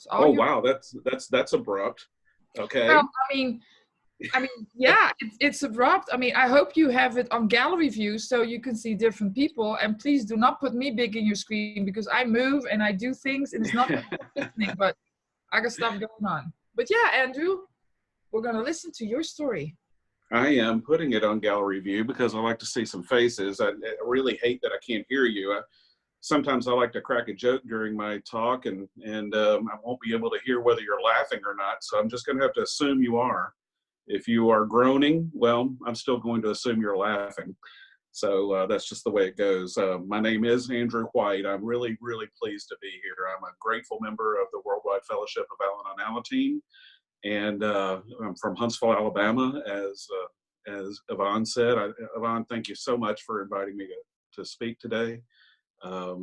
It's all Oh you. wow, that's abrupt. Well, Okay. yeah, it's abrupt. I mean, I hope you have it on gallery view so you can see different people. And please do not put me big in your screen because I move and I do things and it's not that I'm listening, but I got stuff going on. But yeah, Andrew, we're gonna listen to your story. I am putting it on gallery view because I like to see some faces. I really hate that I can't hear you. Sometimes I like to crack a joke during my talk, and I won't be able to hear whether you're laughing or not. So I'm just going to have to assume you are. If you are groaning, well, I'm still going to assume you're laughing. So that's just the way it goes. My name is Andrew White. I'm really, really pleased to be here. I'm a grateful member of the Worldwide Fellowship of Al-Anon, and I'm from Huntsville, Alabama, as Yvonne said. Yvonne, thank you so much for inviting me to speak today.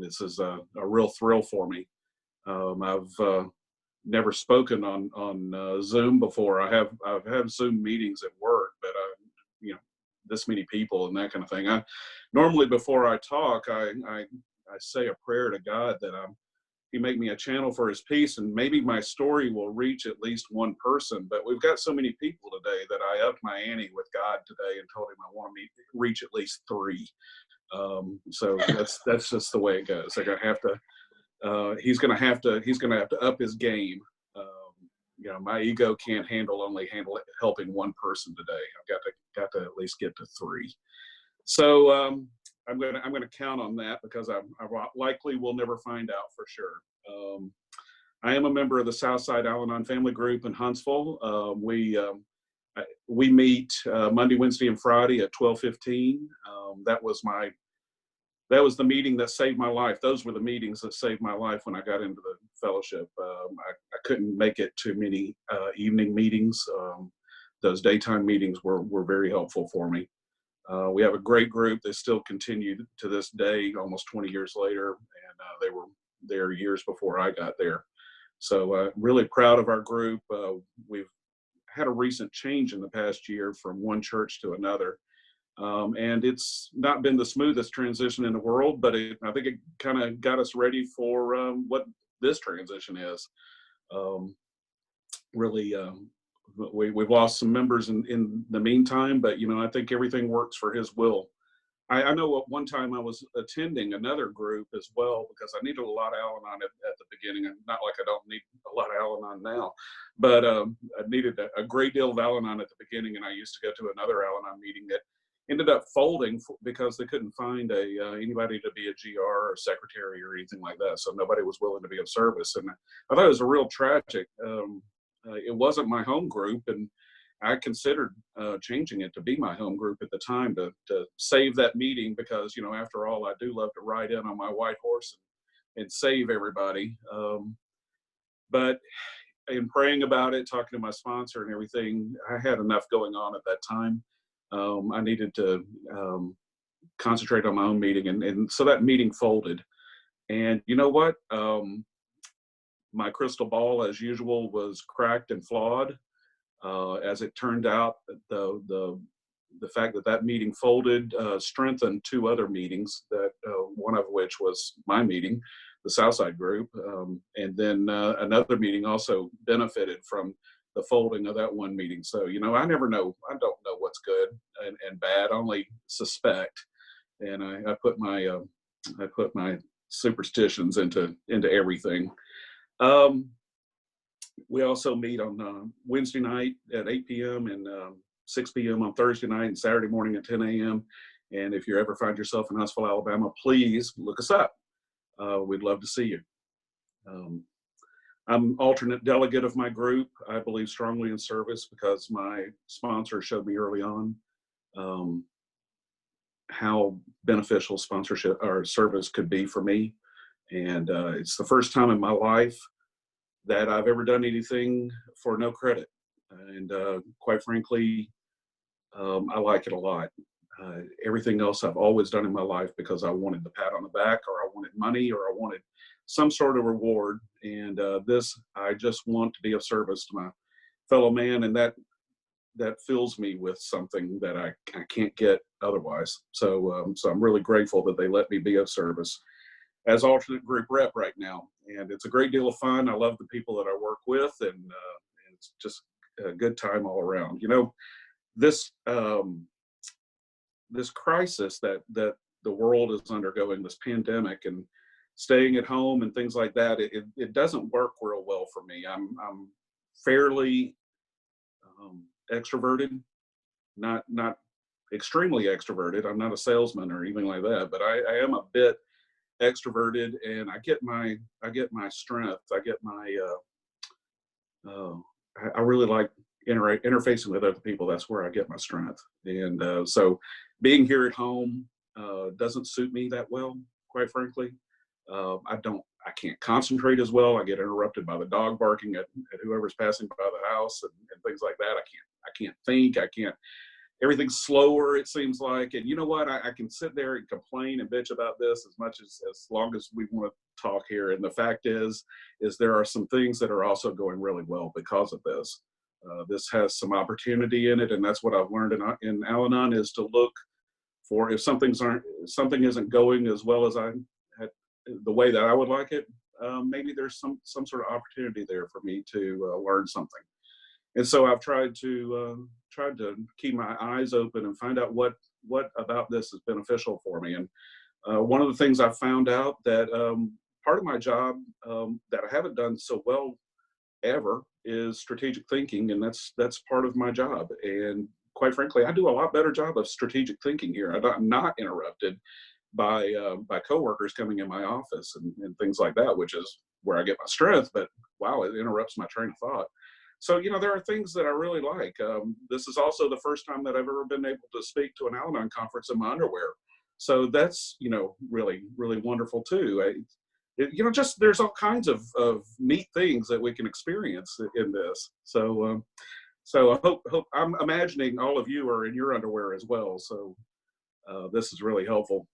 This is a real thrill for me. I've never spoken on Zoom before. I've had Zoom meetings at work, but you know, this many people and that kind of thing. I normally before I talk, I say a prayer to God that He make me a channel for His peace, and maybe my story will reach at least one person. But we've got so many people today that I upped my ante with God today and told Him I want to reach at least 3. So that's just the way it goes. They're gonna have to. He's gonna have to up his game. You know, my ego can't handle helping one person today. I've got to at least get to 3. So I'm gonna count on that because I likely will never find out for sure. I am a member of the Southside Al-Anon Family Group in Huntsville. We meet Monday, Wednesday, and Friday at 12:15. That was the meeting that saved my life. Those were the meetings that saved my life when I got into the fellowship. I couldn't make it to many evening meetings. Those daytime meetings were very helpful for me. We have a great group that still continue to this day, almost 20 years later, and they were there years before I got there. So really proud of our group. We've had a recent change in the past year from one church to another. And it's not been the smoothest transition in the world, but I think it kind of got us ready for what this transition is. Really, we've lost some members in the meantime, but you know, I think everything works for His will. I know at one time I was attending another group as well because I needed a lot of Al-Anon at the beginning. And not like I don't need a lot of Al-Anon now, but I needed a great deal of Al-Anon at the beginning. And I used to go to another Al-Anon meeting that ended up folding because they couldn't find anybody to be a GR or secretary or anything like that. So nobody was willing to be of service. And I thought it was a real tragic. It wasn't my home group, and I considered changing it to be my home group at the time to save that meeting because, you know, after all, I do love to ride in on my white horse and save everybody. But in praying about it, talking to my sponsor and everything, I had enough going on at that time. I needed to concentrate on my own meeting. And so that meeting folded. And you know what? My crystal ball, as usual, was cracked and flawed. As it turned out, the fact that meeting folded strengthened 2 other meetings, that one of which was my meeting, the Southside group, and then another meeting also benefited from the folding of that one meeting. So, you know, I never know. I don't know what's good and bad. I only suspect, and I put my superstitions into everything. We also meet on Wednesday night at 8 p.m. and 6 p.m. on Thursday night and Saturday morning at 10 a.m. And if you ever find yourself in Huntsville, Alabama, please look us up. We'd love to see you. I'm alternate delegate of my group. I believe strongly in service because my sponsor showed me early on how beneficial sponsorship or service could be for me. And it's the first time in my life that I've ever done anything for no credit. And quite frankly, I like it a lot. Everything else I've always done in my life because I wanted the pat on the back, or I wanted money, or I wanted some sort of reward. And this, I just want to be of service to my fellow man, and that fills me with something that I can't get otherwise. So I'm really grateful that they let me be of service. as alternate group rep right now. And it's a great deal of fun. I love the people that I work with, and it's just a good time all around. You know, this this crisis that the world is undergoing, this pandemic and staying at home and things like that, it doesn't work real well for me. I'm fairly extroverted, not extremely extroverted. I'm not a salesman or anything like that, but I am a bit extroverted, and I get my strength. I get my I really like interfacing with other people. That's where I get my strength. And so being here at home doesn't suit me that well, quite frankly. I can't concentrate as well. I get interrupted by the dog barking at whoever's passing by the house, and things like that. I can't think. Everything's slower, it seems like. And you know what? I can sit there and complain and bitch about this as much as long as we want to talk here. And the fact is there are some things that are also going really well because of this. This has some opportunity in it, and that's what I've learned in Al-Anon, is to look for, if something isn't going as well as I had, the way that I would like it, maybe there's some sort of opportunity there for me to learn something. And so I've tried to keep my eyes open and find out what about this is beneficial for me. And one of the things I found out, that part of my job that I haven't done so well ever is strategic thinking, and that's part of my job. And quite frankly, I do a lot better job of strategic thinking here. I'm not interrupted by coworkers coming in my office and things like that, which is where I get my strength. But wow, it interrupts my train of thought. So, you know, there are things that I really like. This is also the first time that I've ever been able to speak to an Al-Anon conference in my underwear. So that's, you know, really, really wonderful too. You know, just there's all kinds of neat things that we can experience in this. So I hope I'm imagining all of you are in your underwear as well. So this is really helpful.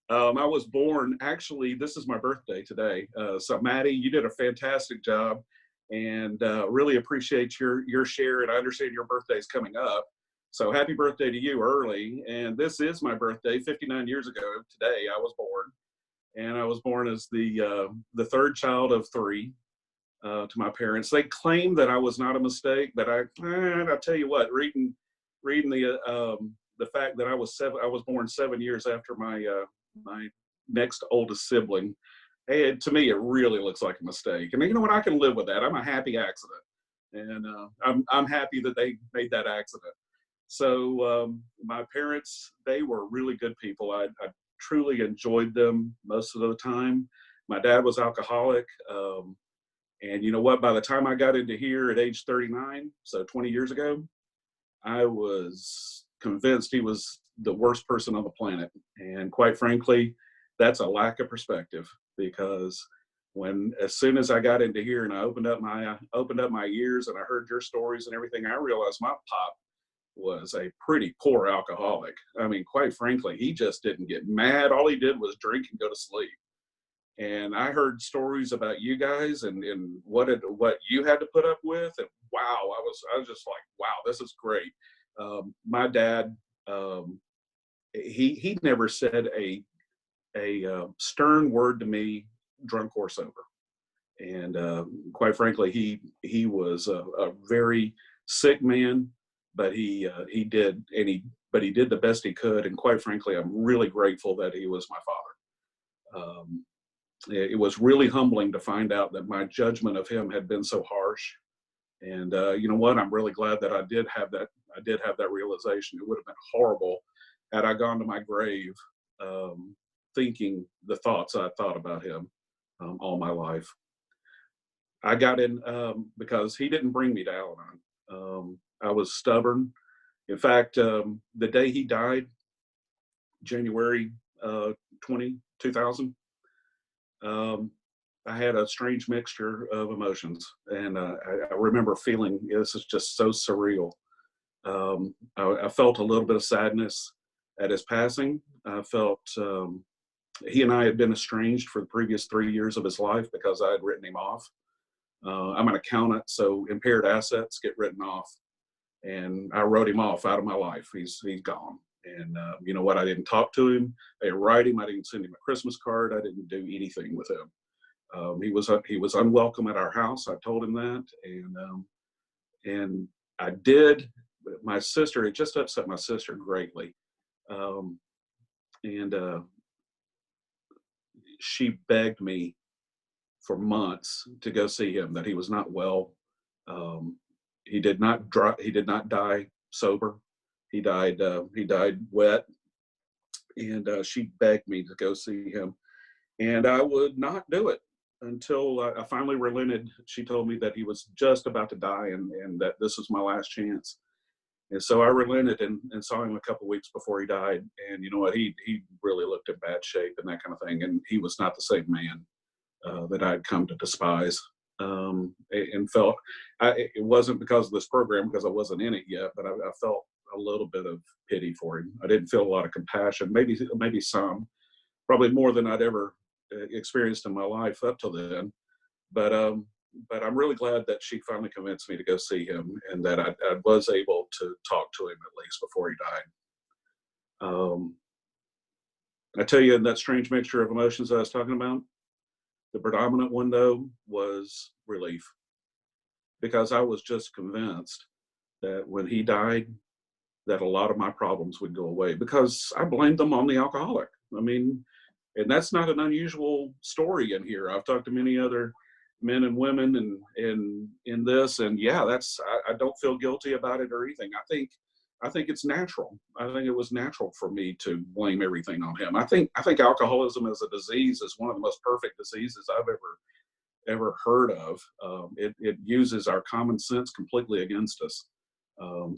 I was born, actually, this is my birthday today. So Maddie, you did a fantastic job, and really appreciate your share. And I understand your birthday is coming up. So happy birthday to you early. And this is my birthday. 59 years ago today, I was born. And I was born as the third child of three to my parents. They claim that I was not a mistake, but I tell you what, reading the fact that I was born 7 years after my next oldest sibling, and to me, it really looks like a mistake. And you know what? I can live with that. I'm a happy accident, and I'm happy that they made that accident. So my parents, they were really good people. I truly enjoyed them most of the time. My dad was alcoholic, and you know what? By the time I got into here at age 39, so 20 years ago, I was convinced he was the worst person on the planet. And quite frankly, that's a lack of perspective, because as soon as I got into here and I opened up my ears and I heard your stories and everything, I realized my pop was a pretty poor alcoholic. I mean, quite frankly, he just didn't get mad. All he did was drink and go to sleep. And I heard stories about you guys and what you had to put up with. And wow, I was just like, wow, this is great. My dad, he never said a stern word to me, drunk or sober. And quite frankly, he was a very sick man, but he did the best he could. And quite frankly, I'm really grateful that he was my father. It was really humbling to find out that my judgment of him had been so harsh. And you know what? I'm really glad that I did have that realization. It would have been horrible had I gone to my grave thinking the thoughts I thought about him all my life. I got in because he didn't bring me to Al-Anon. I was stubborn. In fact, the day he died, January 2000, I had a strange mixture of emotions. And I remember feeling, this is just so surreal. I felt a little bit of sadness at his passing. I felt he and I had been estranged for the previous 3 years of his life because I had written him off. I'm an accountant, so impaired assets get written off. And I wrote him off out of my life. He's gone. And you know what? I didn't talk to him. I didn't write him. I didn't send him a Christmas card. I didn't do anything with him. He was unwelcome at our house. I told him that, and I did. My sister, it just upset my sister greatly, um, and she begged me for months to go see him. That he was not well. Um, he did not He did not die sober. He died. He died wet, and she begged me to go see him, and I would not do it until I finally relented. She told me that he was just about to die, and that this was my last chance. And so I relented and saw him a couple of weeks before he died. And you know what? He really looked in bad shape and that kind of thing. And he was not the same man that I'd come to despise, and felt. It wasn't because of this program, because I wasn't in it yet, but I felt a little bit of pity for him. I didn't feel a lot of compassion, maybe some, probably more than I'd ever experienced in my life up till then. But I'm really glad that she finally convinced me to go see him, and that I was able to talk to him at least before he died. I tell you, in that strange mixture of emotions I was talking about, the predominant one, though, was relief, because I was just convinced that when he died, that a lot of my problems would go away, because I blamed them on the alcoholic. I mean, and that's not an unusual story in here. I've talked to many other men and women and in this, and yeah, I don't feel guilty about it or anything. I think it's natural. I think it was natural for me to blame everything on him. I think alcoholism as a disease is one of the most perfect diseases I've ever heard of. It uses our common sense completely against us,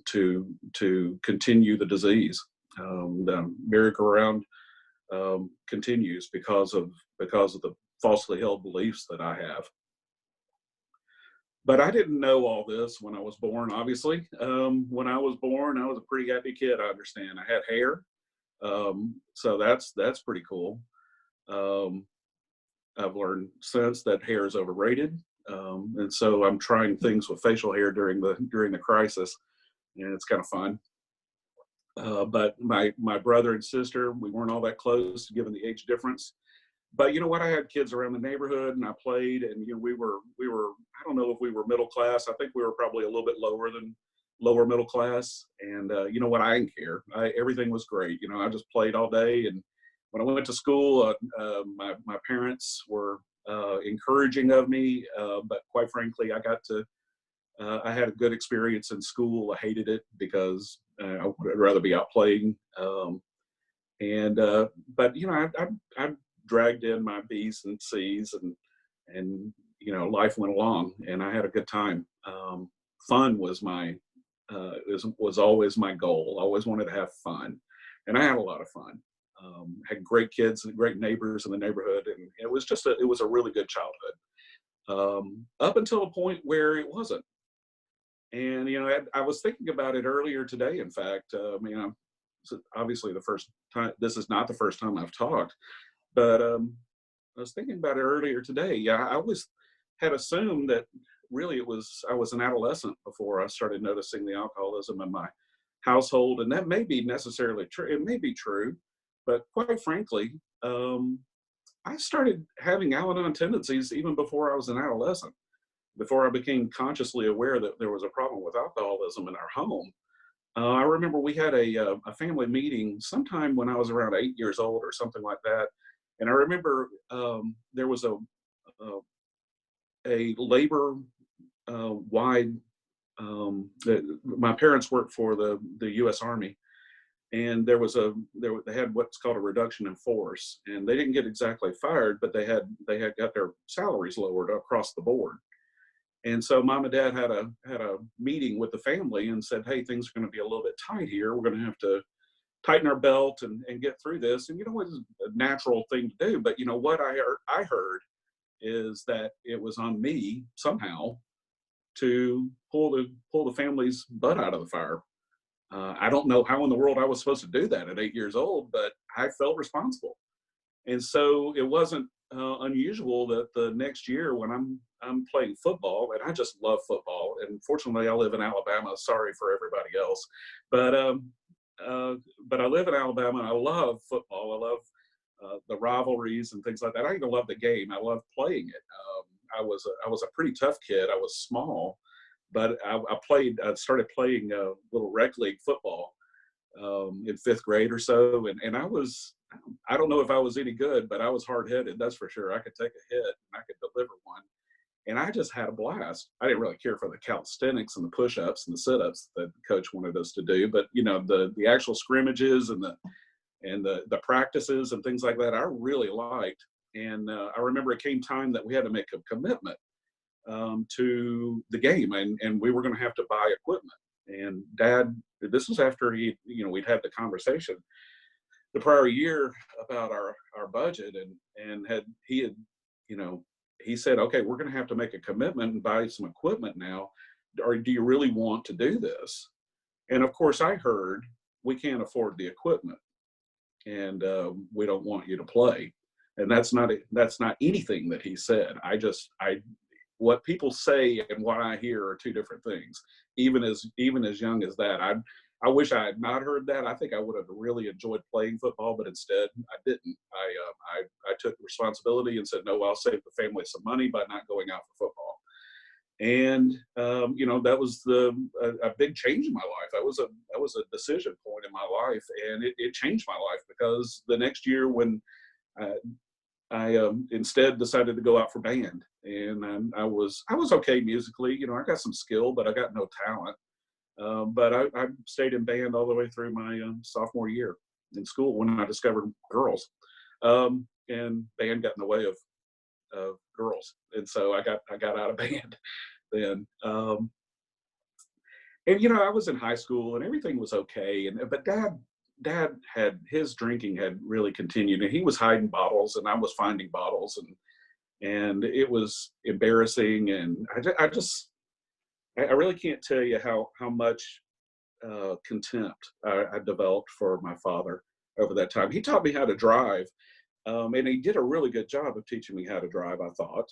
to continue the disease. The merry-go-round continues because of the falsely held beliefs that I have. But I didn't know all this when I was born, obviously. When I was born, I was a pretty happy kid, I understand. I had hair, so that's pretty cool. I've learned since that hair is overrated, and so I'm trying things with facial hair during the crisis, and it's kind of fun. But my brother and sister, we weren't all that close given the age difference. But you know what? I had kids around the neighborhood, and I played, and you know we were. I don't know if we were middle class. I think we were probably a little bit lower middle class. And you know what? I didn't care. Everything was great. You know, I just played all day. And when I went to school, my parents were encouraging of me, but quite frankly, I had a good experience in school. I hated it because I would rather be out playing. But you know, I dragged in my B's and C's, and you know, life went along, and I had a good time. Fun was was always my goal. I always wanted to have fun, and I had a lot of fun. Had great kids and great neighbors in the neighborhood, and it was a really good childhood, up until a point where it wasn't. And you know, I was thinking about it earlier today. In fact, obviously the first time. This is not the first time I've talked, but I was thinking about it earlier today. Yeah, I always had assumed that really I was an adolescent before I started noticing the alcoholism in my household, and that may be necessarily true. It may be true, but quite frankly, I started having Al-Anon tendencies even before I was an adolescent. Before I became consciously aware that there was a problem with alcoholism in our home. I remember we had a family meeting sometime when I was around 8 years old or something like that. And I remember there was a labor wide. My parents worked for the U.S. Army, and they had what's called a reduction in force, and they didn't get exactly fired, but they had got their salaries lowered across the board. And so mom and dad had a meeting with the family and said, hey, things are going to be a little bit tight here. We're going to have to tighten our belt and get through this. And you know what, is a natural thing to do. But you know what I heard is that it was on me somehow to pull the family's butt out of the fire. I don't know how in the world I was supposed to do that at 8 years old, but I felt responsible. And so it wasn't unusual that the next year when I'm playing football, and I just love football. And fortunately, I live in Alabama. Sorry for everybody else, but but I live in Alabama, and I love football. I love the rivalries and things like that. I even love the game. I love playing it. I was a pretty tough kid. I was small, but I started playing little rec league football in 5th grade or so, and I don't know if I was any good, but I was hard headed. That's for sure. I could take a hit and I could deliver one, and I just had a blast. I didn't really care for the calisthenics and the push-ups and the sit-ups that the coach wanted us to do, but the actual scrimmages and the practices and things like that, I really liked. And I remember it came time that we had to make a commitment to the game, and we were going to have to buy equipment. And Dad, this was after we'd had the conversation the prior year about our budget, and he said, okay, we're going to have to make a commitment and buy some equipment now. Or do you really want to do this? And of course I heard, we can't afford the equipment, and we don't want you to play. And that's not anything that he said. What people say and what I hear are two different things. Even as young as that, I wish I had not heard that. I think I would have really enjoyed playing football, but instead I didn't. I took responsibility and said, no, I'll save the family some money by not going out for football. And that was a big change in my life. That was a decision point in my life, and it changed my life, because the next year when I instead decided to go out for band, and I was okay musically. I got some skill, but I got no talent. But I stayed in band all the way through my sophomore year in school, when I discovered girls, and band got in the way of girls, and so I got out of band then. And I was in high school and everything was okay, but Dad had, his drinking had really continued, and he was hiding bottles and I was finding bottles, and it was embarrassing. And I really can't tell you how much contempt I developed for my father over that time. He taught me how to drive, and he did a really good job of teaching me how to drive, I thought.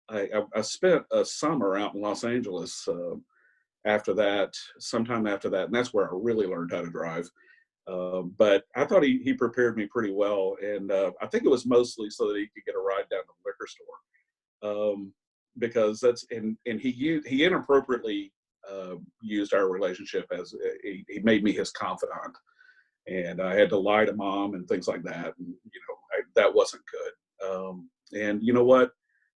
I spent a summer out in Los Angeles sometime after that, and that's where I really learned how to drive. But I thought he prepared me pretty well, and I think it was mostly so that he could get a ride down to the liquor store, because he inappropriately used our relationship as he made me his confidant, and I had to lie to Mom and things like that, and that wasn't good. And you know what?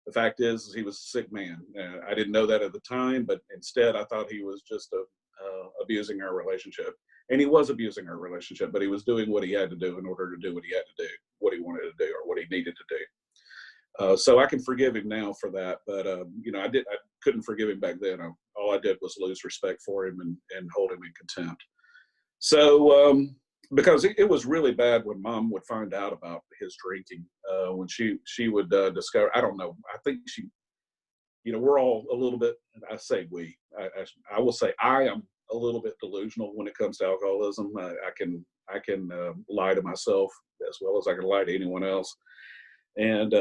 The fact is he was a sick man. I didn't know that at the time, but instead I thought he was just abusing our relationship. And he was abusing our relationship, but he was doing what he had to do in order to do what he had to do, what he wanted to do, or what he needed to do. So I can forgive him now for that, but I couldn't forgive him back then. All I did was lose respect for him and hold him in contempt. So because it was really bad when Mom would find out about his drinking, when she would discover, I don't know, I think she, we're all a little bit, I say we, I will say I am a little bit delusional when it comes to alcoholism. I can lie to myself as well as I can lie to anyone else. And,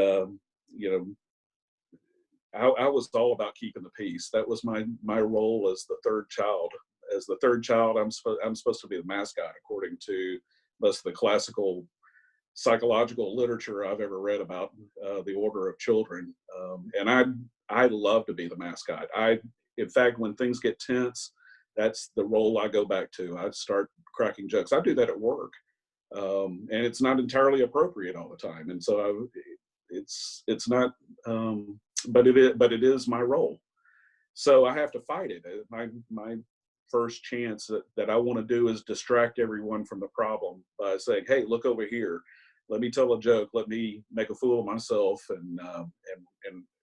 I was all about keeping the peace. That was my role as the third child. As the third child, I'm supposed to be the mascot, according to most of the classical psychological literature I've ever read about the order of children. And I love to be the mascot. In fact, when things get tense, that's the role I go back to. I start cracking jokes. I do that at work, and it's not entirely appropriate all the time. And so it's not, but it is my role. So I have to fight it. My first chance that I want to do is distract everyone from the problem by saying, hey, look over here. Let me tell a joke. Let me make a fool of myself, and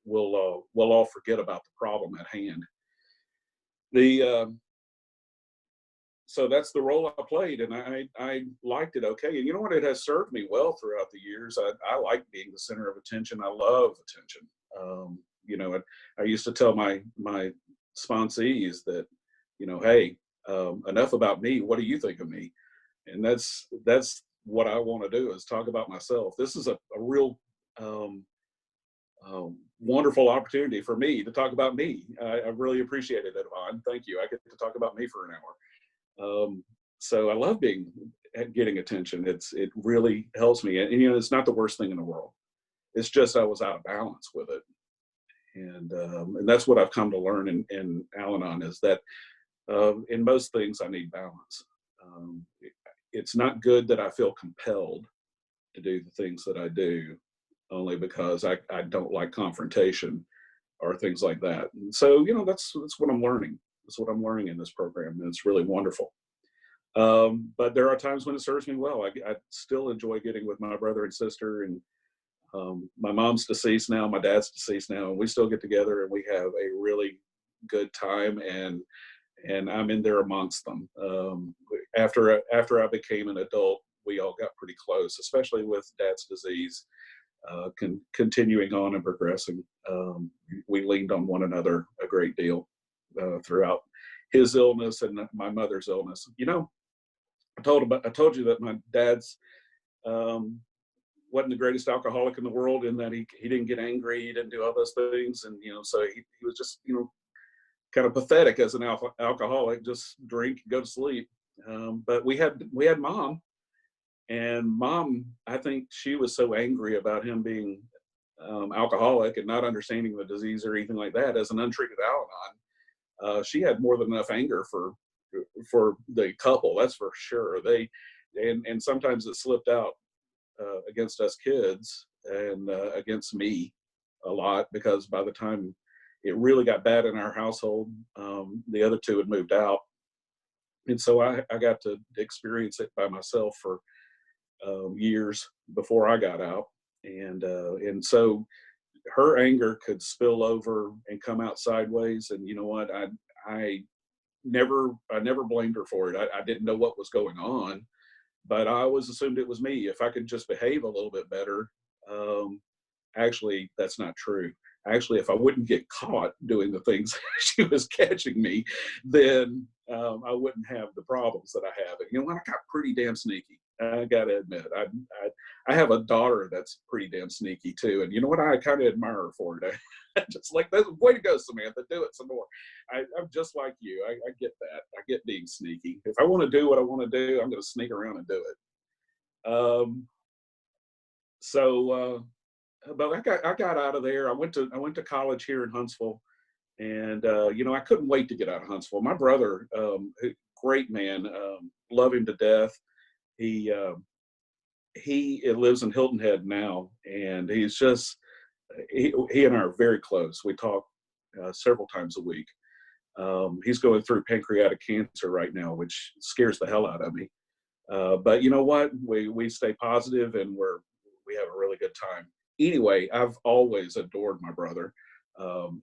we'll all forget about the problem at hand. So that's the role I played, and I liked it okay. And you know what? It has served me well throughout the years. I like being the center of attention. I love attention. I used to tell my sponsees that, hey, enough about me. What do you think of me? And that's what I want to do, is talk about myself. This is a real wonderful opportunity for me to talk about me. I really appreciate it, Yvonne. Thank you. I get to talk about me for an hour. So I love getting attention. It really helps me. And, you know, it's not the worst thing in the world. It's just I was out of balance with it. And that's what I've come to learn in Al-Anon is that in most things I need balance. It's not good that I feel compelled to do the things that I do only because I don't like confrontation or things like that. And so, you know, that's what I'm learning. That's what I'm learning in this program, and it's really wonderful. But there are times when it serves me well. I still enjoy getting with my brother and sister, and my mom's deceased now, my dad's deceased now, and we still get together and we have a really good time. And I'm in there amongst them. After I became an adult, we all got pretty close, especially with Dad's disease continuing on and progressing. We leaned on one another a great deal throughout his illness and my mother's illness. You know, I told you that my dad's wasn't the greatest alcoholic in the world, in that he didn't get angry, he didn't do all those things, and you know, so he was just, you know, kind of pathetic as an alcoholic, just drink, go to sleep. But we had mom, and mom, I think she was so angry about him being alcoholic and not understanding the disease or anything like that. As an untreated Al-Anon, she had more than enough anger for the couple. That's for sure. And sometimes it slipped out against us kids and against me a lot, because by the time it really got bad in our household, the other two had moved out. And so I got to experience it by myself for years before I got out. And so her anger could spill over and come out sideways. And you know what? I never blamed her for it. I didn't know what was going on, but I always assumed it was me. If I could just behave a little bit better, actually, that's not true. Actually, if I wouldn't get caught doing the things she was catching me, then I wouldn't have the problems that I have. And you know what? I got pretty damn sneaky. I got to admit, I have a daughter that's pretty damn sneaky too. And you know what? I kind of admire her for it. I just like, that's way to go, Samantha. Do it some more. I'm just like you. I get that. I get being sneaky. If I want to do what I want to do, I'm going to sneak around and do it. But I got out of there. I went to college here in Huntsville, and you know, I couldn't wait to get out of Huntsville. My brother, great man, love him to death. He lives in Hilton Head now, and he's just he and I are very close. We talk several times a week. He's going through pancreatic cancer right now, which scares the hell out of me. But you know what? We stay positive, and we have a really good time. Anyway, I've always adored my brother.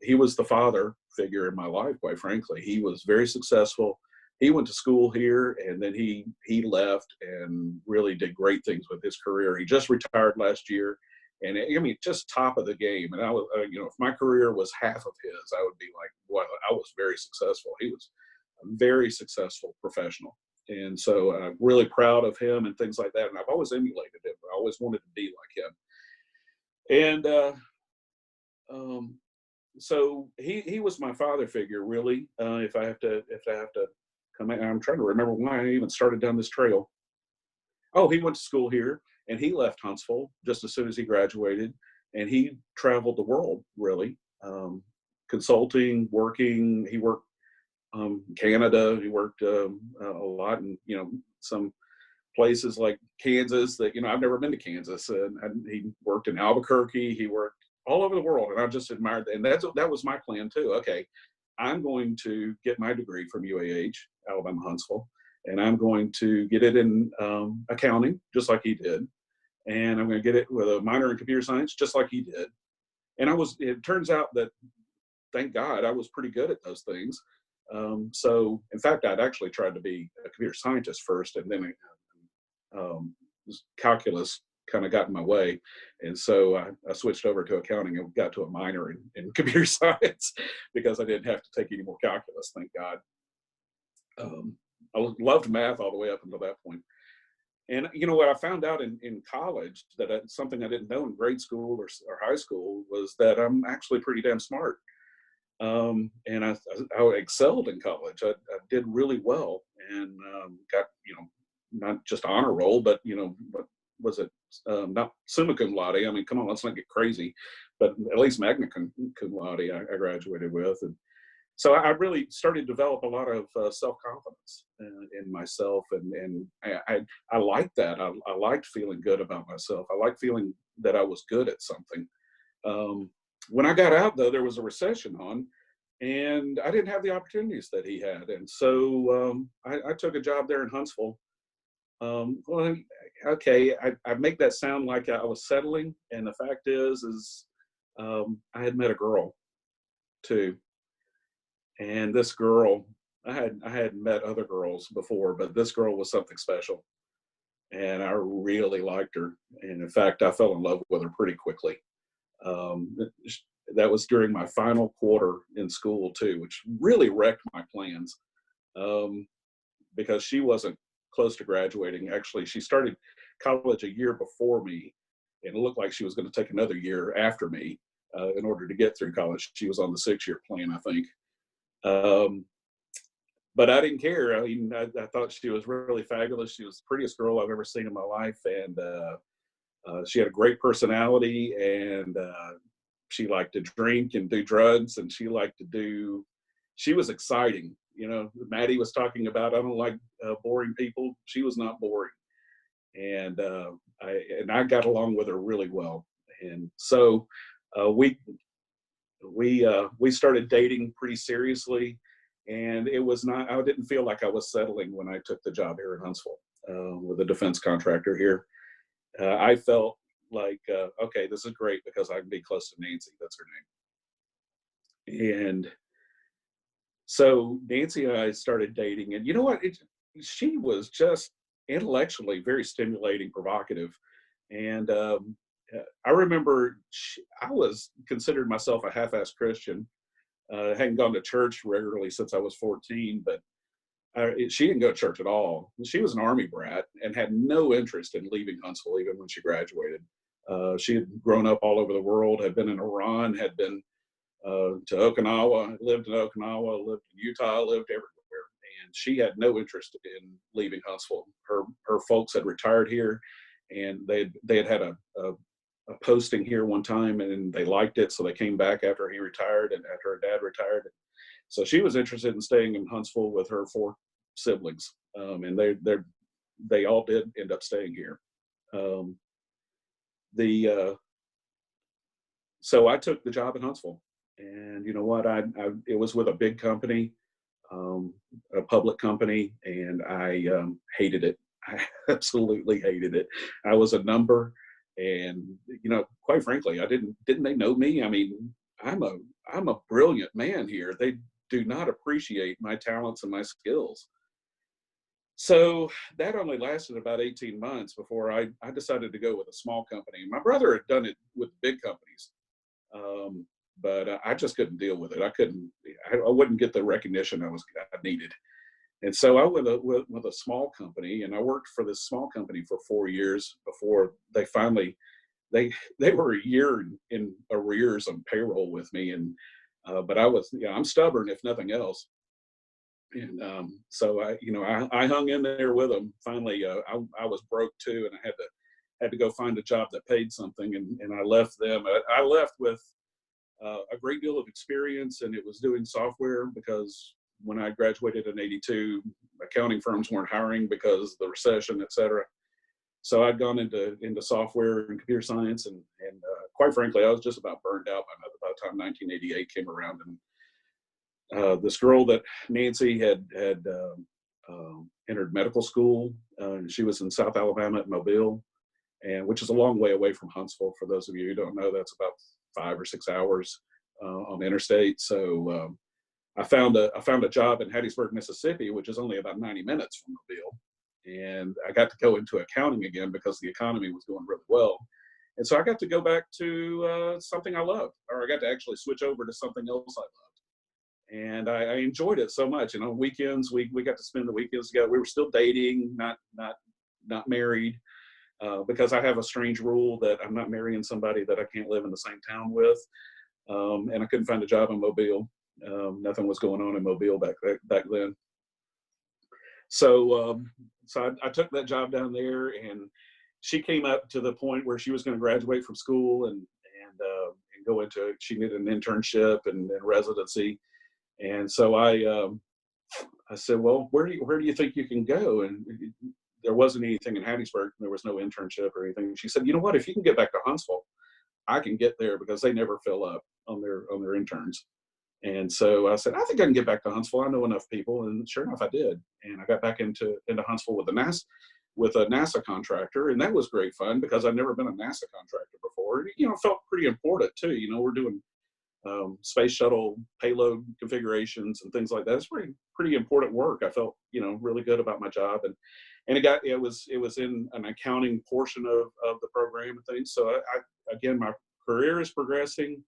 He was the father figure in my life, quite frankly. He was very successful. He went to school here, and then he left and really did great things with his career. He just retired last year, and I mean, just top of the game. And I was, you know, if my career was half of his, I would be like, well, I was very successful. He was a very successful professional. And so I'm really proud of him and things like that. And I've always emulated him. I always wanted to be like him. And so he was my father figure, really. If I have to come in, I'm trying to remember why I even started down this trail. Oh, he went to school here, and he left Huntsville just as soon as he graduated, and he traveled the world, really, consulting, working. He worked Canada. He worked a lot in, you know, some places like Kansas that, you know, I've never been to Kansas. And he worked in Albuquerque. He worked all over the world, and I just admired that. And that was my plan too. Okay, I'm going to get my degree from UAH, Alabama Huntsville, and I'm going to get it in accounting, just like he did. And I'm going to get it with a minor in computer science, just like he did. And it turns out that, thank God, I was pretty good at those things. So in fact, I'd actually tried to be a computer scientist first, and then calculus kind of got in my way. And so I switched over to accounting and got to a minor in computer science because I didn't have to take any more calculus, thank God. I loved math all the way up until that point. And you know what I found out in college, that something I didn't know in grade school or high school, was that I'm actually pretty damn smart. And I excelled in college. I did really well and got, not just honor roll, but, what was it? Not summa cum laude. I mean, come on, let's not get crazy, but at least magna cum laude I graduated with. And so I really started to develop a lot of self-confidence in myself. And I liked that. I liked feeling good about myself. I liked feeling that I was good at something. When I got out, though, there was a recession on, and I didn't have the opportunities that he had. And so I took a job there in Huntsville. Well, okay, I make that sound like I was settling, and the fact is I had met a girl too, and this girl, I had met other girls before, but this girl was something special, and I really liked her. And in fact, I fell in love with her pretty quickly. Um, that was during my final quarter in school too, which really wrecked my plans um, because she wasn't close to graduating. Actually, she started college a year before me, and it looked like she was going to take another year after me in order to get through college. She was on the 6-year plan, I think. Um, but I didn't care. I mean, I thought she was really fabulous. She was the prettiest girl I've ever seen in my life, and she had a great personality, and she liked to drink and do drugs, and she was exciting. Maddie was talking about, I don't like boring people. She was not boring. And I got along with her really well. And so we started dating pretty seriously, and I didn't feel like I was settling when I took the job here in Huntsville with a defense contractor here. I felt like, okay, this is great because I can be close to Nancy. That's her name. And so Nancy and I started dating, and you know what? She was just intellectually very stimulating, provocative. And I remember I was considered myself a half-assed Christian. Hadn't gone to church regularly since I was 14, but she didn't go to church at all. She was an Army brat and had no interest in leaving Huntsville even when she graduated. She had grown up all over the world, had been in Iran, had been to Okinawa, lived in Okinawa, lived in Utah, lived everywhere. And she had no interest in leaving Huntsville. Her folks had retired here, and they had a posting here one time, and they liked it, so they came back after he retired and after her dad retired. So she was interested in staying in Huntsville with her 4 siblings, and they all did end up staying here. So I took the job in Huntsville, and you know what? It was with a big company, a public company, and I hated it. I absolutely hated it. I was a number, and quite frankly, didn't they know me? I mean, I'm a brilliant man here. They do not appreciate my talents and my skills. So that only lasted about 18 months before I decided to go with a small company. My brother had done it with big companies, but I just couldn't deal with it. I wouldn't get the recognition I needed. And so I went with a small company, and I worked for this small company for 4 years before they finally, they were a year in arrears on payroll with me. And, but I'm stubborn if nothing else. And so I hung in there with them. Finally, I was broke too, and I had to go find a job that paid something, and I left them. I left with a great deal of experience, and it was doing software because when I graduated in '82, accounting firms weren't hiring because of the recession, et cetera. So I'd gone into software and computer science, and quite frankly, I was just about burned out by the time 1988 came around. And this girl that Nancy had entered medical school. She was in South Alabama at Mobile, and which is a long way away from Huntsville. For those of you who don't know, that's about 5 or 6 hours on the interstate. So I found a job in Hattiesburg, Mississippi, which is only about 90 minutes from Mobile, and I got to go into accounting again because the economy was going really well. And so I got to go back to something I loved, or I got to actually switch over to something else I loved. And I enjoyed it so much. And on weekends, we got to spend the weekends together. We were still dating, not married, because I have a strange rule that I'm not marrying somebody that I can't live in the same town with. And I couldn't find a job in Mobile. Nothing was going on in Mobile back then. So I took that job down there, and she came up to the point where she was going to graduate from school and go into, she needed an internship and residency. And so I said, well, where do you think you can go? And there wasn't anything in Hattiesburg. There was no internship or anything. She said, you know what, if you can get back to Huntsville, I can get there, because they never fill up on their interns. And so I said, I think I can get back to Huntsville. I know enough people. And sure enough, I did. And I got back into Huntsville with a NASA contractor. And that was great fun, because I'd never been a NASA contractor before. You know, it felt pretty important too. You know, we're doing space shuttle payload configurations and things like that. It's pretty important work. I felt, you know, really good about my job. And it was in an accounting portion of the program and things. So again, my career is progressing.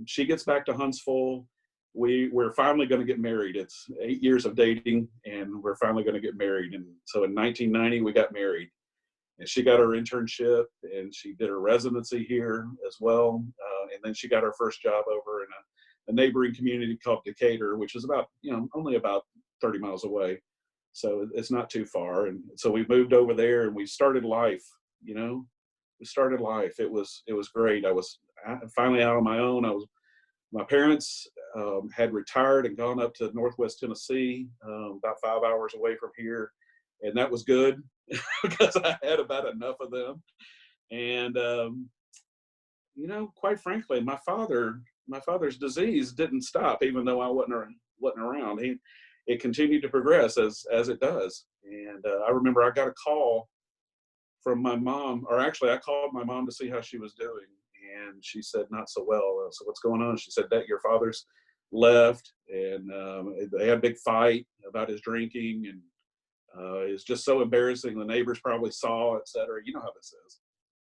She gets back to Huntsville. We're finally going to get married. It's 8 years of dating, and we're finally going to get married. And so in 1990, we got married, and she got her internship, and she did her residency here as well. And then she got her first job over in a neighboring community called Decatur, which is only about 30 miles away. So it's not too far. And so we moved over there, and we started life. You know, we started life. It was great. I was finally out on my own. My parents had retired and gone up to Northwest Tennessee, about 5 hours away from here. And that was good, because I had about enough of them. And, you know, quite frankly, my father's disease didn't stop, even though I wasn't around. It continued to progress as it does. And I remember I got a call from my mom, or actually I called my mom to see how she was doing. And she said, not so well. So what's going on? She said, that your father's left, and they had a big fight about his drinking, and it's just so embarrassing. The neighbors probably saw, et cetera. You know how this is.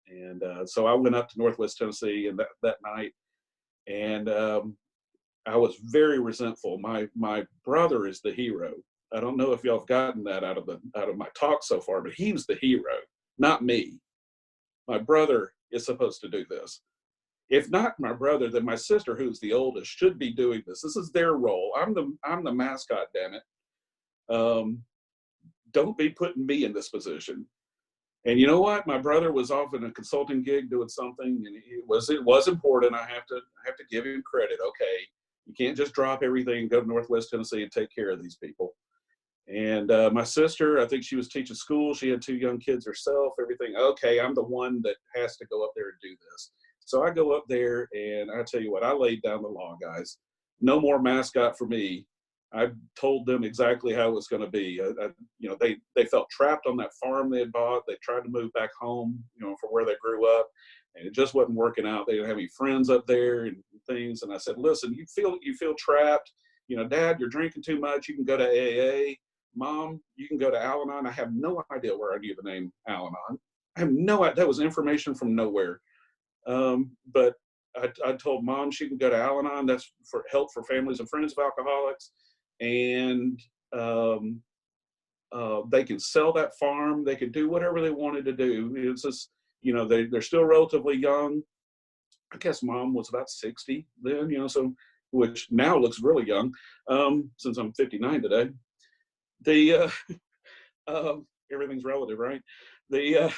And so I went up to Northwest Tennessee and that night, and I was very resentful. My brother is the hero. I don't know if y'all have gotten that out of my talk so far, but he's the hero, not me. My brother is supposed to do this. If not my brother, then my sister, who's the oldest, should be doing this. This is their role. I'm the mascot, damn it. Don't be putting me in this position. And you know what? My brother was off in a consulting gig doing something, and it was important. I have to give him credit. Okay, you can't just drop everything and go to Northwest Tennessee and take care of these people. And my sister, I think she was teaching school. She had 2 young kids herself, everything. Okay, I'm the one that has to go up there and do this. So I go up there, and I tell you what, I laid down the law, guys. No more mascot for me. I told them exactly how it was going to be. They felt trapped on that farm they had bought. They tried to move back home, from where they grew up, and it just wasn't working out. They didn't have any friends up there and things. And I said, listen, you feel trapped. Dad, you're drinking too much. You can go to AA. Mom, you can go to Al-Anon. I have no idea where I knew the name Al-Anon. I have no idea. That was information from nowhere. But I told Mom she can go to Al-Anon. That's for help for families and friends of alcoholics. And they can sell that farm. They could do whatever they wanted to do. It's just, they're still relatively young. I guess Mom was about 60 then, so which now looks really young, since I'm 59 today. Everything's relative, right? And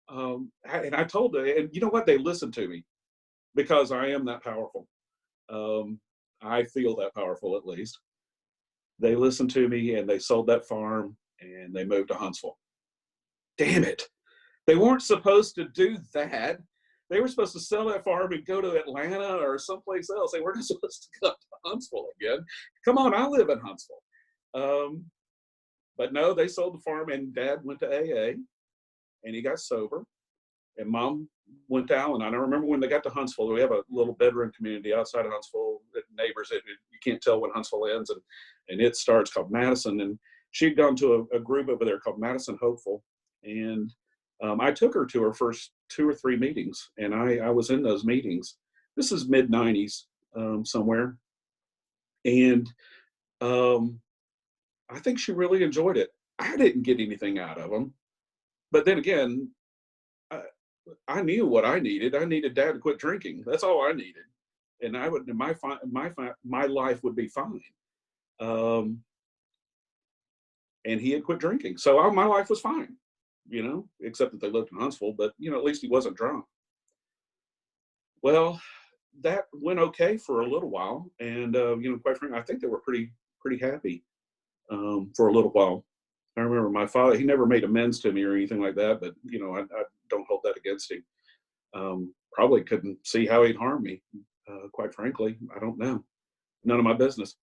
I told them, and you know what? They listened to me, because I am that powerful. I feel that powerful, at least. They listened to me, and they sold that farm, and they moved to Huntsville. Damn it. They weren't supposed to do that. They were supposed to sell that farm and go to Atlanta or someplace else. They weren't supposed to come to Huntsville again. Come on, I live in Huntsville. But no, they sold the farm, and Dad went to AA, and he got sober, and Mom went to Al-Anon. I remember when they got to Huntsville, we have a little bedroom community outside of Huntsville, neighbors. You can't tell when Huntsville ends, and it starts, called Madison. And she'd gone to a group over there called Madison Hopeful. And I took her to her first 2 or 3 meetings, and I was in those meetings. This is mid-90s somewhere. And I think she really enjoyed it. I didn't get anything out of them. But then again, I knew what I needed. I needed Dad to quit drinking. That's all I needed. and my life would be fine. And he had quit drinking, so my life was fine, except that they lived in Huntsville. But at least he wasn't drunk. Well, that went okay for a little while, and quite frankly, I think they were pretty happy for a little while. I remember my father; he never made amends to me or anything like that, but I don't hold that against him. Probably couldn't see how he'd harm me. Quite frankly, I don't know. None of my business.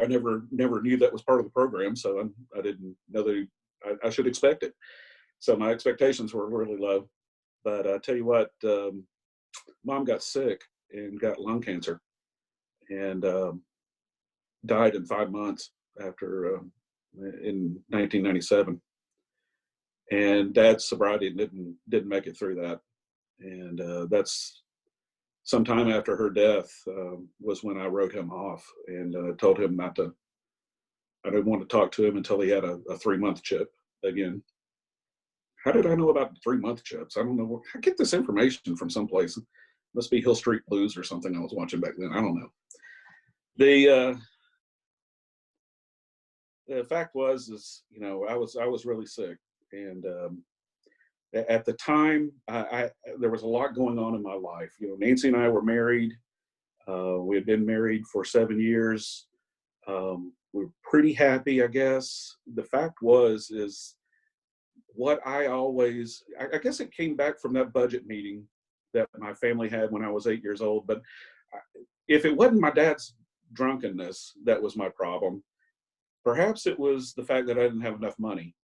I never knew that was part of the program, so I didn't know that I should expect it. So my expectations were really low. But I tell you what, Mom got sick and got lung cancer, and died in 5 months after in 1997. And Dad's sobriety didn't make it through that, and that's sometime after her death was when I wrote him off and told him not to. I didn't want to talk to him until he had a 3-month chip again. How did I know about the 3-month chips? I don't know. I get this information from someplace. Must be Hill Street Blues or something I was watching back then. I don't know. The fact is, I was really sick, and at the time, there was a lot going on in my life. Nancy and I were married. We had been married for 7 years. We were pretty happy, I guess. The fact is what I guess it came back from that budget meeting that my family had when I was 8 years old. But if it wasn't my dad's drunkenness that was my problem, perhaps it was the fact that I didn't have enough money.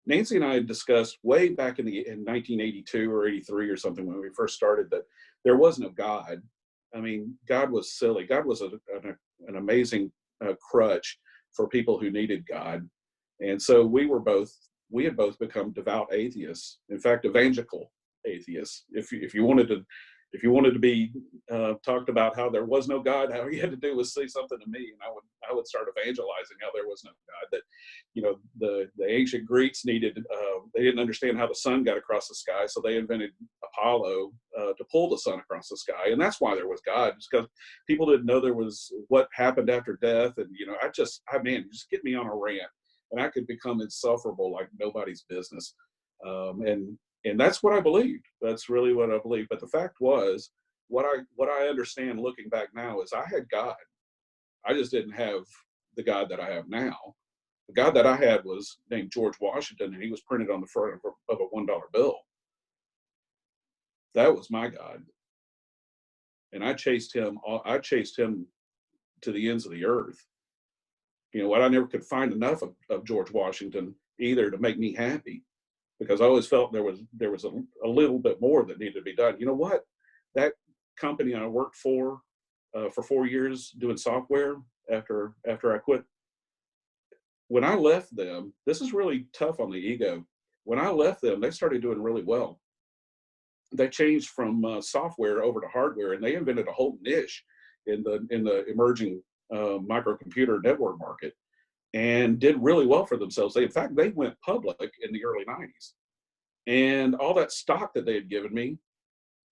Nancy and I had discussed way back in 1982 or 83 or something when we first started that there was no God. I mean, God was silly. God was an amazing crutch for people who needed God. And so we had both become devout atheists. In fact, evangelical atheists. If you wanted to be talked about how there was no God, how you had to do was say something to me, and I would start evangelizing how there was no God. That the ancient Greeks they didn't understand how the sun got across the sky, so they invented Apollo to pull the sun across the sky, and that's why there was God. It's because people didn't know there was what happened after death, and just get me on a rant, and I could become insufferable like nobody's business, and that's what I believed. That's really what I believed. But the fact was, what I understand looking back now is I had God. I just didn't have the God that I have now. The God that I had was named George Washington, and he was printed on the front of a $1 bill. That was my God. And I chased him to the ends of the earth. I never could find enough of George Washington either to make me happy, because I always felt there was a little bit more that needed to be done. You know what? That company I worked for 4 years doing software after I quit, when I left them, this is really tough on the ego. When I left them, they started doing really well. They changed from software over to hardware, and they invented a whole niche in the emerging microcomputer network market, and did really well for themselves. In fact, they went public in the early 90s, and all that stock that they had given me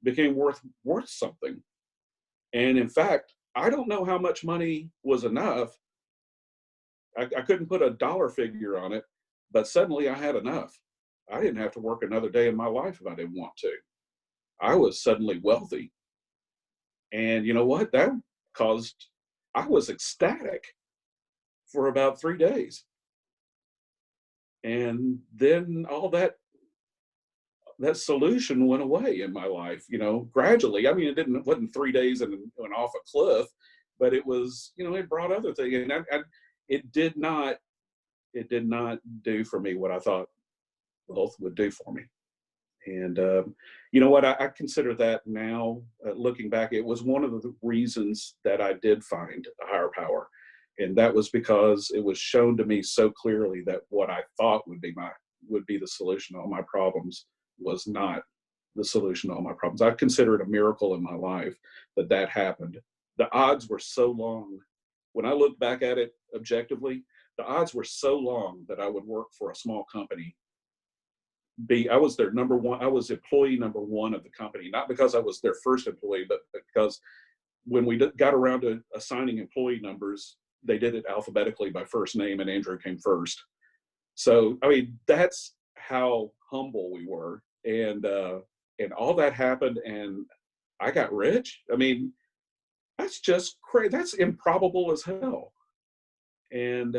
became worth something. And in fact, I don't know how much money was enough. I couldn't put a dollar figure on it, but suddenly I had enough. I didn't have to work another day in my life if I didn't want to. I was suddenly wealthy. And you know what? I was ecstatic for about 3 days. And then all that solution went away in my life, gradually. I mean, it wasn't 3 days and went off a cliff, but it was, it brought other things. And it did not do for me what I thought wealth would do for me. And you know what? I consider that now, looking back, it was one of the reasons that I did find a higher power. And that was because it was shown to me so clearly that what I thought would be the solution to all my problems was not the solution to all my problems. I consider it a miracle in my life that happened. The odds were so long. When I look back at it objectively, the odds were so long that I would work for a small company I was their number one. I was employee number one of the company, not because I was their first employee, but because when we got around to assigning employee numbers, they did it alphabetically by first name, and Andrew came first. So, I mean, that's how humble we were. And all that happened, and I got rich. I mean, that's just crazy. That's improbable as hell. And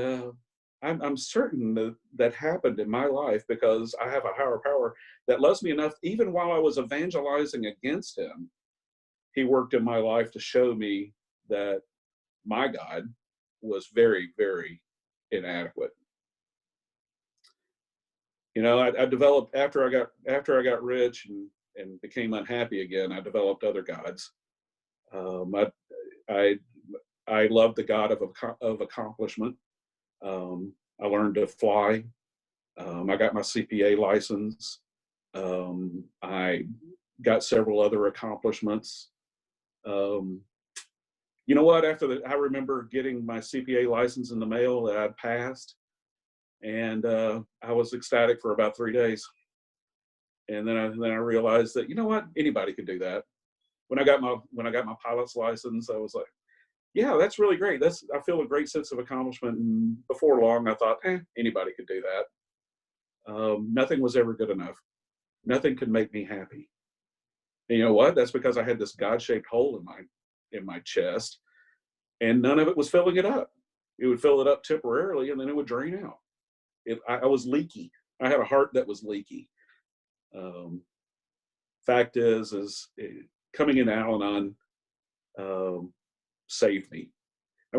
I'm certain that happened in my life because I have a higher power that loves me enough. Even while I was evangelizing against him, he worked in my life to show me that my God was very, very inadequate. You know, I developed after I got rich and became unhappy again. I developed other gods. I I love the God of accomplishment. I learned to fly. I got my CPA license. I got several other accomplishments. You know what? I remember getting my CPA license in the mail that I'd passed, and I was ecstatic for about 3 days. And then I realized that, you know what? Anybody could do that. When I got my pilot's license, I was like, yeah, that's really great. I feel a great sense of accomplishment. And before long, I thought, anybody could do that. Nothing was ever good enough. Nothing could make me happy. And you know what? That's because I had this God-shaped hole in my chest, and none of it was filling it up. It would fill it up temporarily, and then it would drain out. I was leaky. I had a heart that was leaky. Fact is coming into Al-Anon saved me. I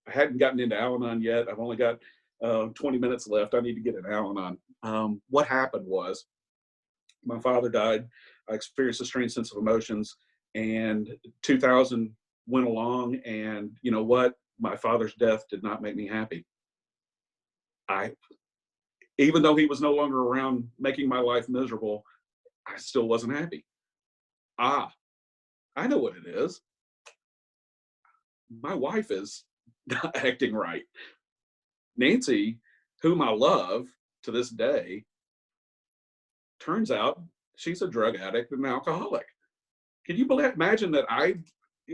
hadn't gotten into Al-Anon yet. I've only got 20 minutes left. I need to get in Al-Anon. What happened was my father died. I experienced a strange sense of emotions, and 2000 went along, and you know what? My father's death did not make me happy. Even though he was no longer around making my life miserable, I still wasn't happy. I know what it is. My wife is not acting right. Nancy, whom I love to this day, turns out she's a drug addict and an alcoholic. Can you imagine that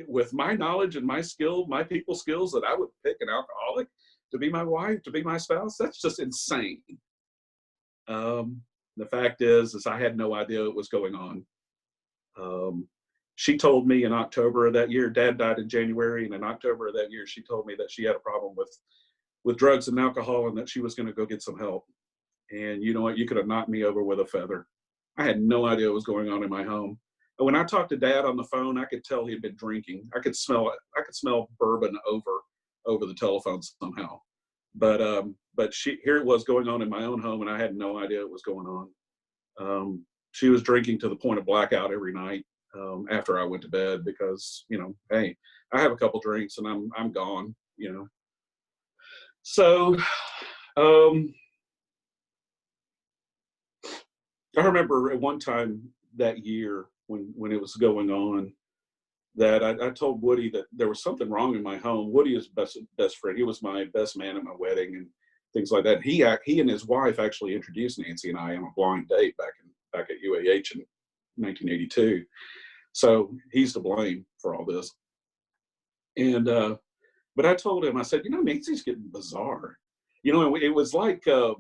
with my knowledge and my skill, my people skills, that I would pick an alcoholic to be my wife, to be my spouse? That's just insane. The fact is I had no idea what was going on. She told me in October of that year, Dad died in January, and in October of that year, she told me that she had a problem with drugs and alcohol, and that she was going to go get some help. And you know what? You could have knocked me over with a feather. I had no idea what was going on in my home. And when I talked to Dad on the phone, I could tell he had been drinking. I could smell it. I could smell bourbon over the telephone somehow. But here it was going on in my own home, and I had no idea what was going on. She was drinking to the point of blackout every night after I went to bed because, hey, I have a couple drinks and I'm gone, So I remember at one time that year when it was going on that I told Woody that there was something wrong in my home. Woody is best friend. He was my best man at my wedding and things like that. He and his wife actually introduced Nancy and I on a blind date back at UAH in 1982. So he's to blame for all this. And but I told him, I said, Nancy's getting bizarre. It was like the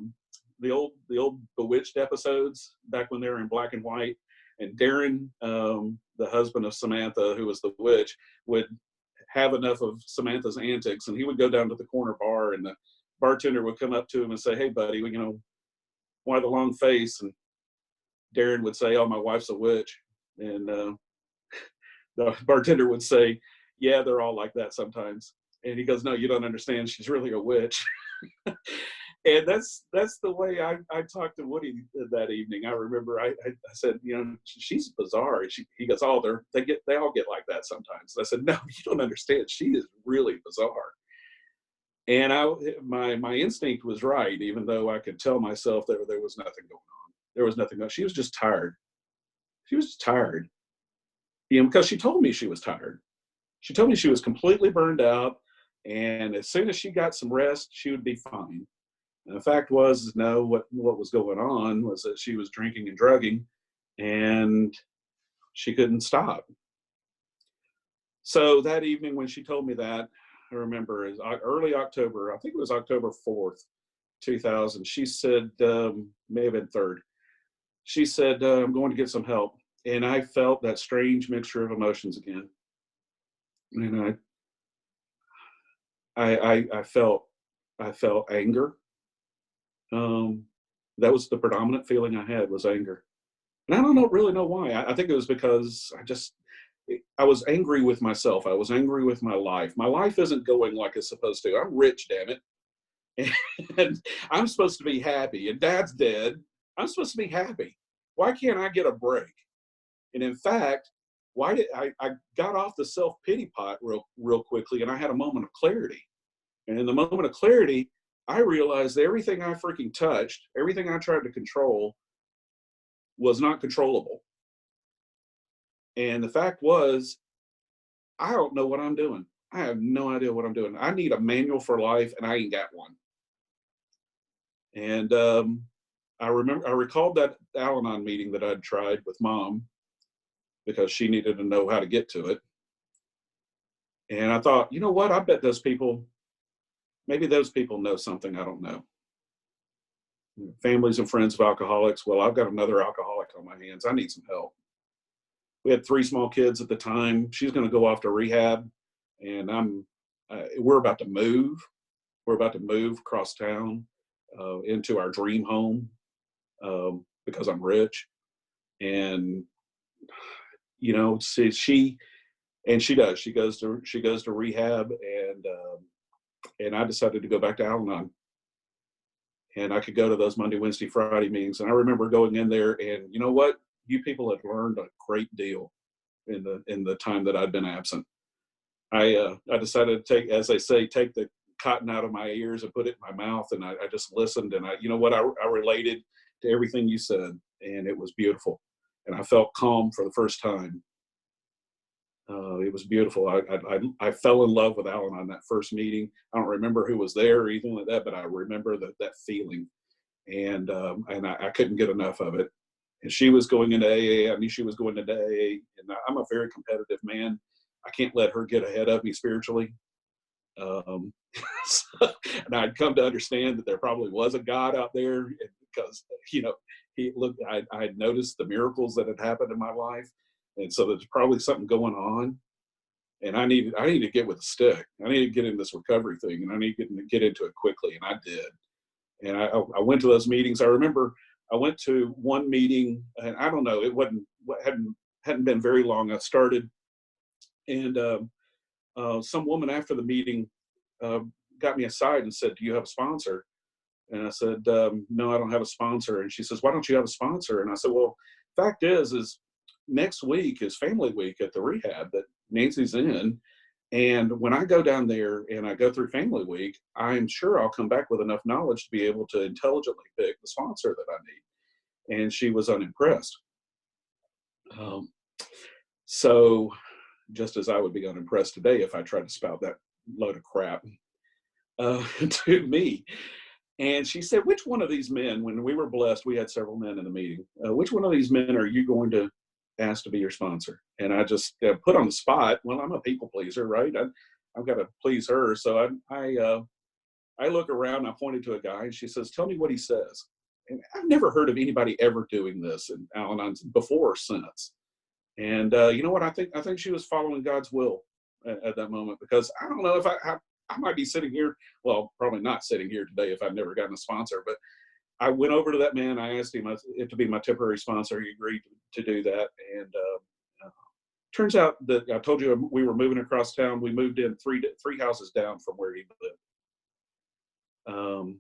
old Bewitched episodes back when they were in black and white. And Darren, the husband of Samantha, who was the witch, would have enough of Samantha's antics, and he would go down to the corner bar, and the bartender would come up to him and say, "Hey, buddy, why the long face?" And Darren would say, "Oh, my wife's a witch." And the bartender would say, "Yeah, they're all like that sometimes." And he goes, "No, you don't understand. She's really a witch." And that's the way I talked to Woody that evening. I remember I said, she's bizarre. He goes, "Oh, they all get like that sometimes." And I said, "No, you don't understand. She is really bizarre." And my instinct was right, even though I could tell myself that there was nothing going on. There was nothing. She was just tired. She was just tired. Because she told me she was tired. She told me she was completely burned out, and as soon as she got some rest, she would be fine. And the fact was, no, what was going on was that she was drinking and drugging, and she couldn't stop. So that evening when she told me that, I remember is early October, I think it was October 4th, 2000. She said, may have been 3rd. She said, I'm going to get some help. And I felt that strange mixture of emotions again. And I felt anger. That was the predominant feeling I had, was anger. And I don't really know why. I think it was because I was angry with myself. I was angry with my life. My life isn't going like it's supposed to. I'm rich, damn it. And I'm supposed to be happy. And Dad's dead. I'm supposed to be happy. Why can't I get a break? And in fact, why did I got off the self-pity pot real quickly, and I had a moment of clarity. And in the moment of clarity, I realized that everything I freaking touched, everything I tried to control, was not controllable. And the fact was, I don't know what I'm doing. I have no idea what I'm doing. I need a manual for life, and I ain't got one. And I recalled that Al-Anon meeting that I'd tried with Mom, because she needed to know how to get to it. And I thought, you know what? I bet maybe those people know something I don't know. Families and friends of alcoholics. Well, I've got another alcoholic on my hands. I need some help. We had 3 small kids at the time. She's going to go off to rehab, and we're about to move. We're about to move across town into our dream home because I'm rich. And she does. She goes to rehab, and I decided to go back to Al-Anon. And I could go to those Monday, Wednesday, Friday meetings. And I remember going in there, and you know what? You people had learned a great deal in the time that I'd been absent. I decided to take, as they say, take the cotton out of my ears and put it in my mouth, and I just listened. And I related to everything you said, and it was beautiful. And I felt calm for the first time. It was beautiful. I fell in love with Alan on that first meeting. I don't remember who was there or anything like that, but I remember that feeling, and I couldn't get enough of it. And she was going into AA. I knew she was going into AA, and I'm a very competitive man. I can't let her get ahead of me spiritually. And I'd come to understand that there probably was a God out there, because I had noticed the miracles that had happened in my life. And so there's probably something going on, and I need to get with the stick. I need to get in this recovery thing, and I need to get into it quickly. And I did. And I went to those meetings. I remember I went to one meeting, and I don't know, it hadn't been very long. I started, and some woman after the meeting got me aside and said, "Do you have a sponsor?" And I said, "No, I don't have a sponsor." And she says, "Why don't you have a sponsor?" And I said, "Well, fact is next week is family week at the rehab that Nancy's in. And when I go down there and I go through family week, I'm sure I'll come back with enough knowledge to be able to intelligently pick the sponsor that I need." And she was unimpressed. So just as I would be unimpressed today if I tried to spout that load of crap to me. And she said, "Which one of these men," when we were blessed, we had several men in the meeting, "which one of these men are you going to ask to be your sponsor?" And I just put on the spot. Well, I'm a people pleaser, right? I've got to please her. So I look around and I pointed to a guy, and she says, "Tell me what he says." And I've never heard of anybody ever doing this in Al-Anon before or since. And you know what? I think she was following God's will at that moment, because I don't know if I might be sitting here, well, probably not sitting here today if I'd never gotten a sponsor, but I went over to that man. I asked him to be my temporary sponsor. He agreed to do that. And turns out that I told you we were moving across town. We moved in three houses down from where he lived. A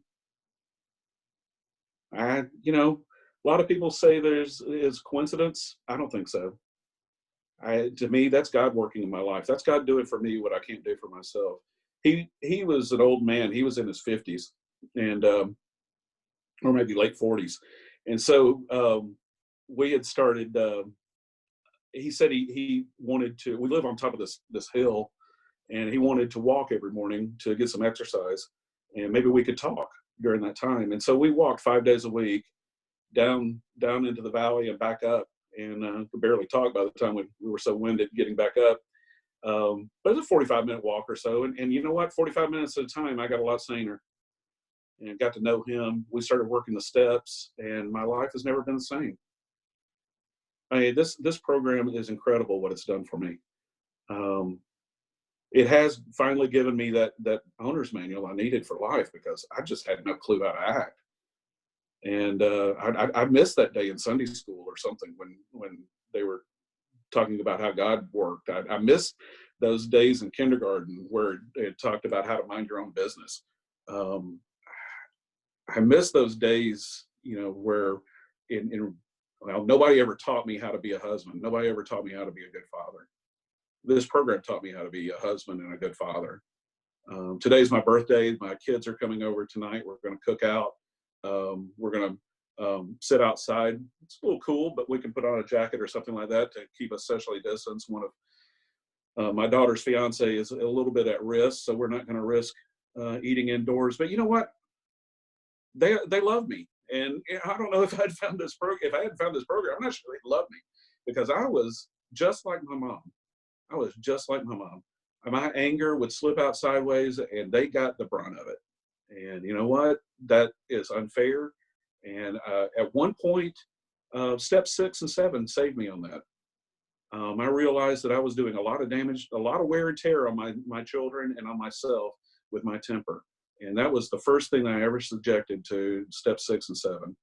lot of people say is coincidence. I don't think so. To me, that's God working in my life. That's God doing for me what I can't do for myself. He was an old man. He was in his 50s, and or maybe late 40s. And so we had started, he said he wanted to, we live on top of this hill, and he wanted to walk every morning to get some exercise, and maybe we could talk. during that time. And so we walked 5 days a week down into the valley and back up, and could barely talk by the time we were so winded getting back up. But it was a 45-minute walk or so. And you know what? 45 minutes at a time, I got a lot saner and got to know him. We started working the steps, and my life has never been the same. I mean, this program is incredible what it's done for me. It has finally given me that owner's manual I needed for life, because I just had no clue how to act. And I missed that day in Sunday school or something when they were talking about how God worked. I missed those days in kindergarten where it talked about how to mind your own business. I miss those days, where well, nobody ever taught me how to be a husband. Nobody ever taught me how to be a good father. This program taught me how to be a husband and a good father. Today's my birthday. My kids are coming over tonight. We're going to cook out. We're going to sit outside. It's a little cool, but we can put on a jacket or something like that to keep us socially distanced. One of my daughter's fiance is a little bit at risk, so we're not going to risk eating indoors. But you know what? They love me, and I don't know if I'd found this program. If I hadn't found this program, I'm not sure they'd love me, because I was just like my mom. I was just like my mom. My anger would slip out sideways, and they got the brunt of it. And you know what? That is unfair. And at one point, steps 6 and 7 saved me on that. I realized that I was doing a lot of damage, a lot of wear and tear on my children and on myself with my temper. And that was the first thing I ever subjected to steps 6 and 7.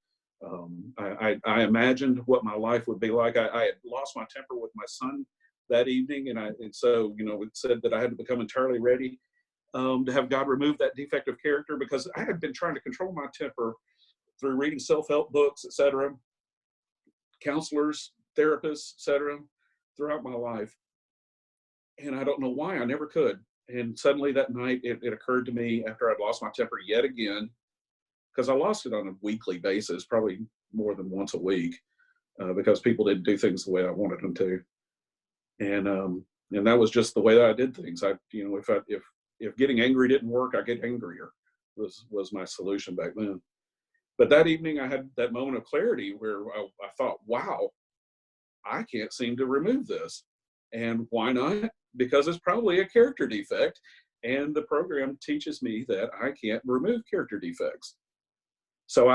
I imagined what my life would be like. I had lost my temper with my son that evening, and so it said that I had to become entirely ready to have God remove that defective character, because I had been trying to control my temper through reading self-help books, etc., counselors, therapists, etc., throughout my life. And I don't know why I never could. And suddenly that night, it occurred to me, after I'd lost my temper yet again, because I lost it on a weekly basis, probably more than once a week, because people didn't do things the way I wanted them to. And that was just the way that I did things. If getting angry didn't work, I get angrier was my solution back then. But that evening, I had that moment of clarity where I thought, wow, I can't seem to remove this. And why not? Because it's probably a character defect. And the program teaches me that I can't remove character defects. So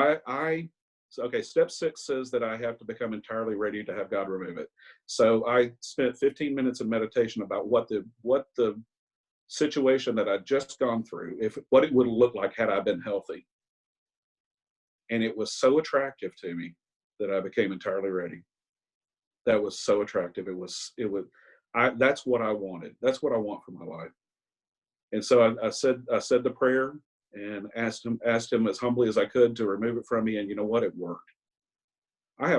okay, step 6 says that I have to become entirely ready to have God remove it. So I spent 15 minutes of meditation about what the situation that I'd just gone through, what it would look like had I been healthy. And it was so attractive to me that I became entirely ready. That was so attractive. That's what I wanted. That's what I want for my life. And so I said the prayer and asked him as humbly as I could to remove it from me. And you know what? It worked. I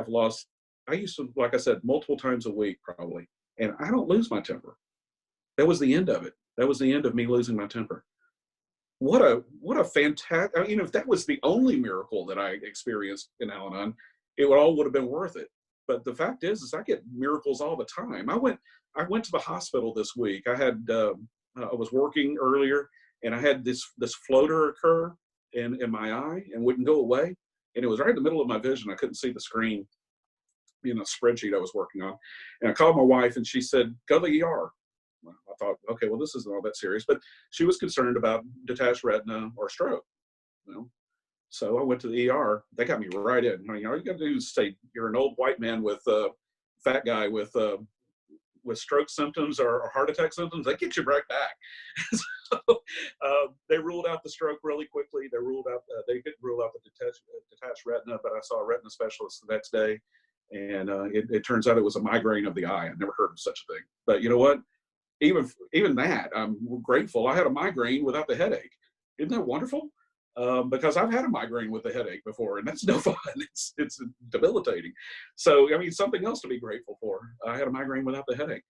used to, like I said, multiple times a week probably, and I don't lose my temper. That was the end of it. That was the end of me losing my temper. What a fantastic, if that was the only miracle that I experienced in Al-Anon, it all would have been worth it. But the fact is I get miracles all the time. I went to the hospital this week. I was working earlier, and I had this floater occur in my eye and wouldn't go away. And it was right in the middle of my vision. I couldn't see the screen, spreadsheet I was working on. And I called my wife, and she said, go to the ER. Well, I thought, okay, well, this isn't all that serious, but she was concerned about detached retina or stroke. So I went to the ER. They got me right in. All you got to do is say you're an old white man with a fat guy with stroke symptoms or heart attack symptoms. They get you right back. So they ruled out the stroke really quickly. They didn't rule out the detached retina, but I saw a retina specialist the next day, and it turns out it was a migraine of the eye. I've never heard of such a thing. But you know what? Even that, I'm grateful. I had a migraine without the headache. Isn't that wonderful? Because I've had a migraine with a headache before, and that's no fun. It's debilitating. So, something else to be grateful for. I had a migraine without the headache.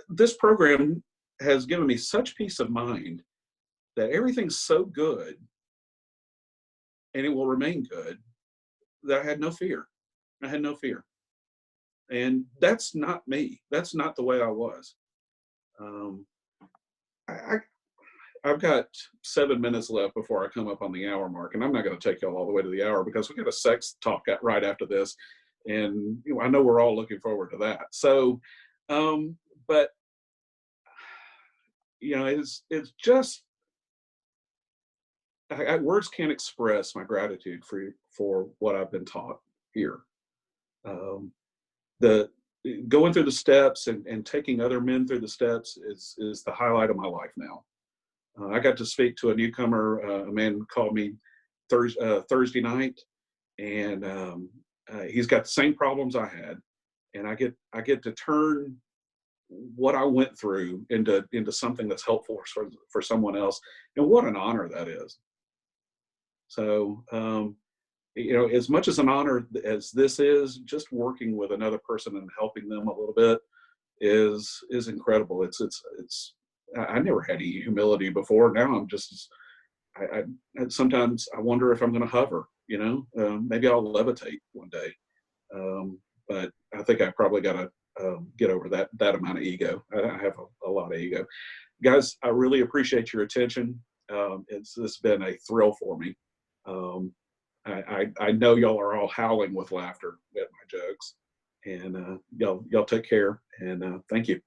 This program has given me such peace of mind that everything's so good, and it will remain good, that I had no fear. I had no fear. And that's not me. That's not the way I was. I've got 7 minutes left before I come up on the hour mark, and I'm not going to take y'all all the way to the hour because we got a sex talk right after this, and I know we're all looking forward to that. So, but it's just words can't express my gratitude for what I've been taught here. The going through the steps and taking other men through the steps is the highlight of my life now. I got to speak to a newcomer. A man called me Thursday night, and he's got the same problems I had, and I get to turn what I went through into something that's helpful for someone else, and what an honor that is. So, as much as an honor as this is, just working with another person and helping them a little bit is incredible. I never had any humility before. Now I'm just, I sometimes I wonder if I'm going to hover, maybe I'll levitate one day. But I think I probably got to get over that amount of ego. I have a lot of ego. Guys, I really appreciate your attention. It's been a thrill for me. I know y'all are all howling with laughter at my jokes, and y'all take care, and thank you.